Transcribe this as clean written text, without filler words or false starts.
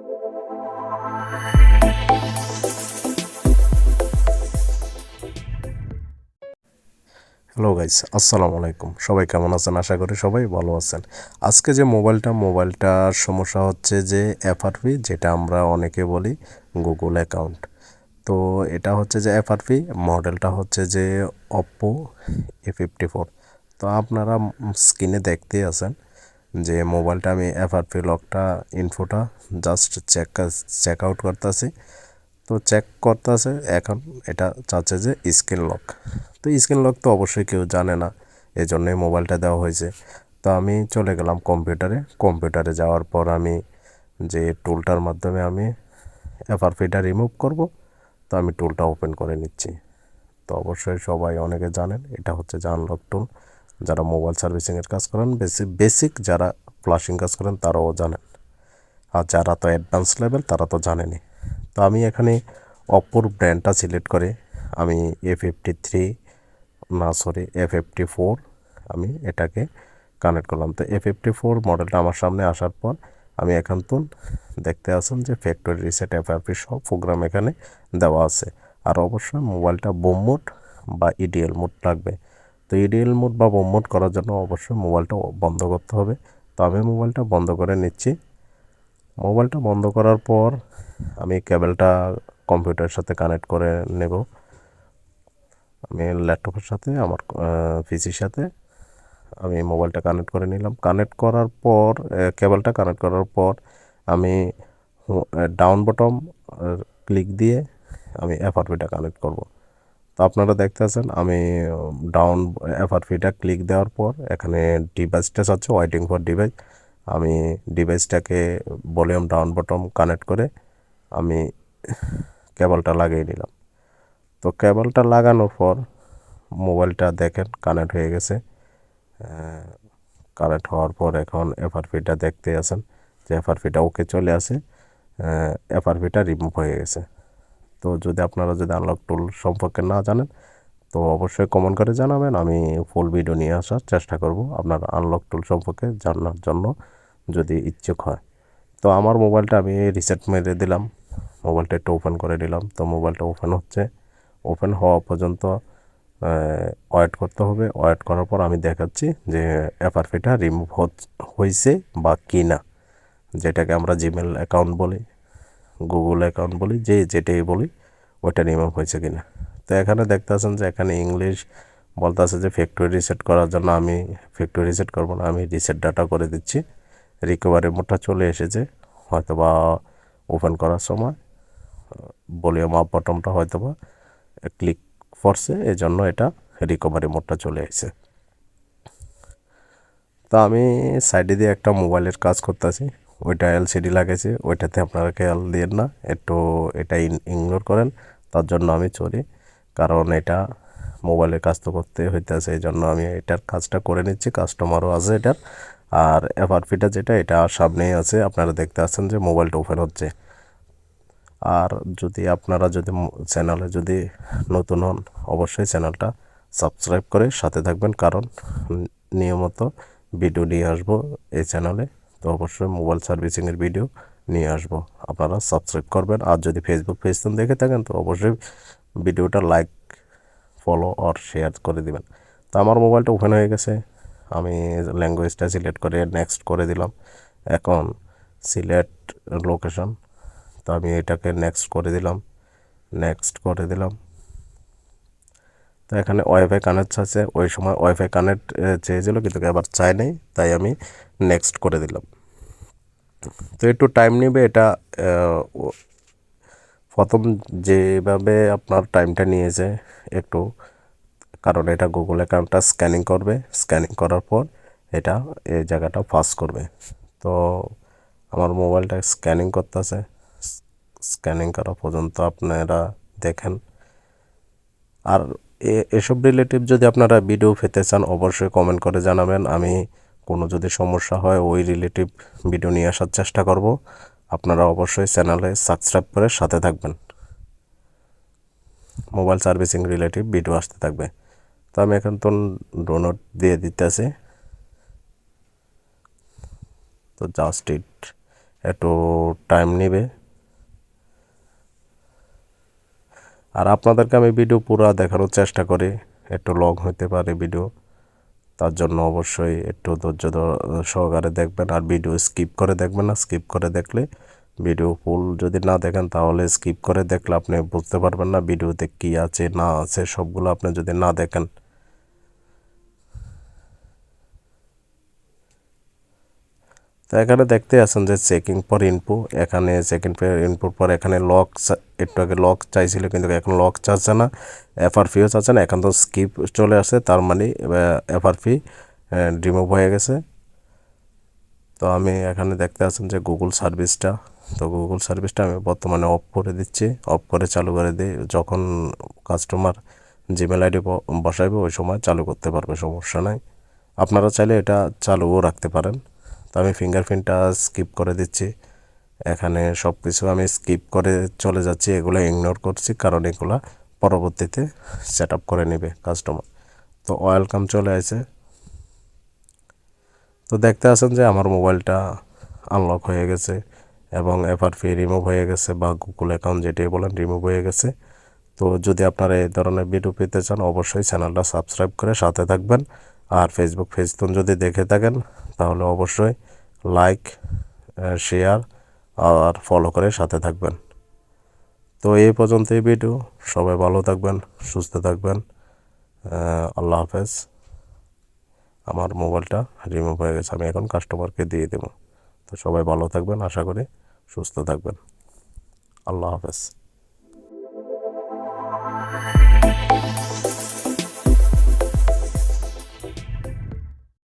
Hello guys, আসসালামু আলাইকুম। সবাই কেমন আছেন? আশা করি সবাই ভালো আছেন। আজকে যে মোবাইলটার সমস্যা হচ্ছে যে এফআরপি, যেটা আমরা অনেকে বলি গুগল অ্যাকাউন্ট। তো এটা হচ্ছে যে এফআরপি মডেলটা হচ্ছে যে অপ্পো A54। তো আপনারা স্ক্রিনে দেখতেই আছেন যে মোবাইলটা আমি এফআরপি লকটা ইনফোটা জাস্ট চেক আউট করতেছি। তো চেক করতেছে, এখন এটা চাচ্ছে যে স্ক্রিন লক। তো স্ক্রিন লক তো অবশ্যই কেউ জানে না, এই জন্যই মোবাইলটা দেওয়া হয়েছে। তো আমি চলে গেলাম কম্পিউটারে যাওয়ার পর আমি যে টুলটার মাধ্যমে আমি এফআরপিটা রিমুভ করব, তো আমি টুলটা ওপেন করে নিচ্ছি। তো অবশ্যই সবাই অনেকে জানেন এটা হচ্ছে যে আনলক টুল। যারা মোবাইল সার্ভিসিংয়ের কাজ করেন, বেসিক যারা ফ্লাশিং কাজ করেন তারাও জানেন, আর যারা তো অ্যাডভান্স লেভেল তারা তো জানেনই। তো আমি এখানে অপ্পোর ব্র্যান্ডটা সিলেক্ট করে আমি A54 আমি এটাকে কানেক্ট করলাম। তো A54 মডেলটা আমার সামনে আসার পর আমি এখন তো দেখতে আসেন যে ফ্যাক্টরি রিসেট এফআরপি সব প্রোগ্রাম এখানে দেওয়া আছে। আর অবশ্যই মোবাইলটা বোম মোড বা ইডিএল মোড লাগবে। তো ইডিএল মোড বা বোম মোড করার জন্য অবশ্যই মোবাইলটা বন্ধ করতে হবে। তো আমি মোবাইলটা বন্ধ করে নিচ্ছি। মোবাইলটা বন্ধ করার পর আমি কেবলটা কম্পিউটারের সাথে কানেক্ট করে নেব। আমি ল্যাপটপের সাথে আমার পিসির সাথে আমি মোবাইলটা কানেক্ট করে নিলাম। কানেক্ট করার পর কেবলটা কানেক্ট করার পর আমি ডাউন বটম ক্লিক দিয়ে আমি এফআরপিটা কানেক্ট করব। তো আপনারা দেখতে আছেন আমি ডাউন এফআরপিটা ক্লিক দেওয়ার পর এখানে ডিভাইসটা আছে ওয়েটিং ফর ডিভাইস। আমি ডিভাইসটাকে ভলিউম ডাউন বটম কানেক্ট করে আমি কেবলটা লাগিয়ে নিলাম। তো কেবলটা লাগানোর পর মোবাইলটা দেখেন কানেক্ট হয়ে গেছে। কানেক্ট হওয়ার পর এখন এফআরপিটা দেখতে আছেন যে এফআরপিটা ওকে চলে আসে, এফআরপিটা রিমুভ হয়ে গেছে। তো আপনারা আনলক টুল সম্পর্কে না জানেন তো অবশ্যই কমেন্ট করে জানাবেন, আমি ফুল ভিডিও নিয়ে আসার চেষ্টা করব আপনার আনলক টুল সম্পর্কে জানার জন্য যদি ইচ্ছুক হয়। তো আমার মোবাইলটা আমি রিসেট মেরে দিলাম, মোবাইলটা একটু ওপেন করে দিলাম। তো মোবাইলটা ওপেন হচ্ছে, ওপেন হওয়া পর্যন্ত ওয়েট করতে হবে। ওয়েট করার পর আমি দেখাচ্ছি যে এফআরপিটা রিমুভ হয়েছে বা কি না, যেটাকে আমরা জিমেল অ্যাকাউন্ট বলি, গুগল অ্যাকাউন্ট বলি, যেটাই বলি ওইটা রিমুভ হয়েছে কিনা। তো এখানে দেখতে আছেন যে এখানে ইংলিশ বলতে আছে যে ফ্যাক্টরি রিসেট করার জন্য আমি ফ্যাক্টরি রিসেট করবো না, আমি রিসেট ডাটা করে দিচ্ছি। রিকভারি মোডটা চলে এসেছে, হয়তো বা ওপেন করার সময় ভলিউম আপ বটনটা হয়তো বা ক্লিক করছে, এই জন্য এটা রিকভারি মোডটা চলে এসেছে। তো আমি সাইডে দিয়ে একটা মোবাইলের কাজ করতেছি, ওইটা এলসিডি লাগাইছি, ওইটাতে আপনারা খেয়াল দিয়েন না, একটু এটা ইগনোর করেন। তার জন্য আমি চলি, কারণ এটা মোবাইলের কাজ তো করতে হইতেছে, এই জন্য আমি এটার কাজটা করে নিচ্ছি। কাস্টমারও আছে এটার। আর এফআরপিটা যেটা এটা সামনেই আছে, আপনারা দেখতে পাচ্ছেন যে মোবাইলটা ওপেন হচ্ছে। আর আপনারা চ্যানেলে নতুন হন অবশ্যই চ্যানেলটা সাবস্ক্রাইব করে সাথে থাকবেন, কারণ নিয়মিত ভিডিও নিয়ে আসবো এই চ্যানেলে। তো অবশ্যই মোবাইল সার্ভিসিংয়ের ভিডিও নিয়ে আসবো, আপনারা সাবস্ক্রাইব করবেন। আর যদি ফেসবুক পেজ থেকে দেখে থাকেন তো অবশ্যই ভিডিওটা লাইক, ফলো আর শেয়ার করে দিবেন। তো আমার মোবাইলটা ওপেন হয়ে গেছে, আমি ল্যাঙ্গুয়েজটা সিলেক্ট করে নেক্সট করে দিলাম। এখন সিলেক্ট লোকেশন, তো আমি এটাকে নেক্সট করে দিলাম। তো এখানে ওয়াইফাই কানেক্ট আছে, ওই সময় ওয়াইফাই কানেক্ট চেয়েছিল কিন্তু আবার চাই নাই, তাই আমি নেক্সট করে দিলাম। তো একটু টাইম নেবে এটা, প্রথম যেভাবে আপনার টাইমটা নিয়েছে একটু, কারণ এটা গুগল অ্যাকাউন্টটা স্ক্যানিং করবে, স্ক্যানিং করার পর এটা এই জায়গাটা পাস করবে। তো আমার মোবাইলটা স্ক্যানিং করতেছে, স্ক্যানিং করা পর্যন্ত আপনারা দেখেন। আর এসব রিলেটিভ যদি আপনারা ভিডিও পেতে চান অবশ্যই কমেন্ট করে জানাবেন, আমি কোনো যদি সমস্যা হয় ওই রিলেটিভ ভিডিও নিয়ে আসার চেষ্টা করব। আপনারা অবশ্যই চ্যানেলে সাবস্ক্রাইব করে সাথে থাকবেন, মোবাইল সার্ভিসিং রিলেটিভ ভিডিও আসতে থাকবে। তো আমি এখন তো ডোনেট দিয়ে দিতেছি, তো জাস্ট ইট একটু টাইম নেবে। আর আপনাদেরকে আমি ভিডিও পুরো দেখানোর চেষ্টা করি, একটু লং হতে পারে ভিডিও, তার জন্য অবশ্যই একটু ধৈর্য সহকারে দেখবেন। আর ভিডিও স্কিপ করে দেখবেন না, স্কিপ করে দেখলে ভিডিও ফুল যদি না দেখেন তাহলে স্কিপ করে দেখলে আপনি বুঝতে পারবেন না ভিডিওতে কী আছে না আছে, সবগুলো আপনি যদি না দেখেন। তো এখানে দেখতে আছেন যে চেকিং ফর ইনপু, এখানে চেকিং ফর ইনপুর পর এখানে লক, একটু আগে লক চাইছিল কিন্তু এখন লক চাচ্ছে না, এফআরপিও চাচ্ছে না, এখন তো স্কিপ চলে আসে, তার মানে এফআরপি রিমুভ হয়ে গেছে। তো আমি এখানে দেখতে আছেন যে গুগল সার্ভিসটা, তো গুগল সার্ভিসটা আমি বর্তমানে অফ করে দিচ্ছি, অফ করে চালু করে দিই, যখন কাস্টমার জিমেল আইডি বসাইবে ওই সময় চালু করতে পারবে, সমস্যা নাই। আপনারা চাইলে এটা চালুও রাখতে পারেন। তো আমি ফিঙ্গারপ্রিন্টটা স্কিপ করে দিচ্ছি, এখানে সব কিছু আমি স্কিপ করে চলে যাচ্ছি, এগুলো ইগনোর করছি কারণ এগুলো পরবর্তীতে সেট আপ করে নেবে কাস্টমার। তো ওয়েলকাম চলে আসে। তো দেখতে আছেন যে আমার মোবাইলটা আনলক হয়ে গেছে এবং এফআরপি রিমুভ হয়ে গেছে, বা গুগল অ্যাকাউন্ট যেটাই বলেন রিমুভ হয়ে গেছে। তো যদি আপনারা এই ধরনের ভিডিও পেতে চান অবশ্যই চ্যানেলটা সাবস্ক্রাইব করে সাথে থাকবেন। আর ফেসবুক পেজটি যদি দেখে থাকেন তাহলে অবশ্যই লাইক, শেয়ার আর ফলো করে সাথে থাকবেন। তো এই পর্যন্ত এই ভিডিও, সবাই ভালো থাকবেন, সুস্থ থাকবেন, আল্লাহ হাফেজ। আমার মোবাইলটা রিমুভ হয়ে গেছে, আমি এখন কাস্টমারকে দিয়ে দেবো। তো সবাই ভালো থাকবেন, আশা করি সুস্থ থাকবেন, আল্লাহ হাফেজ।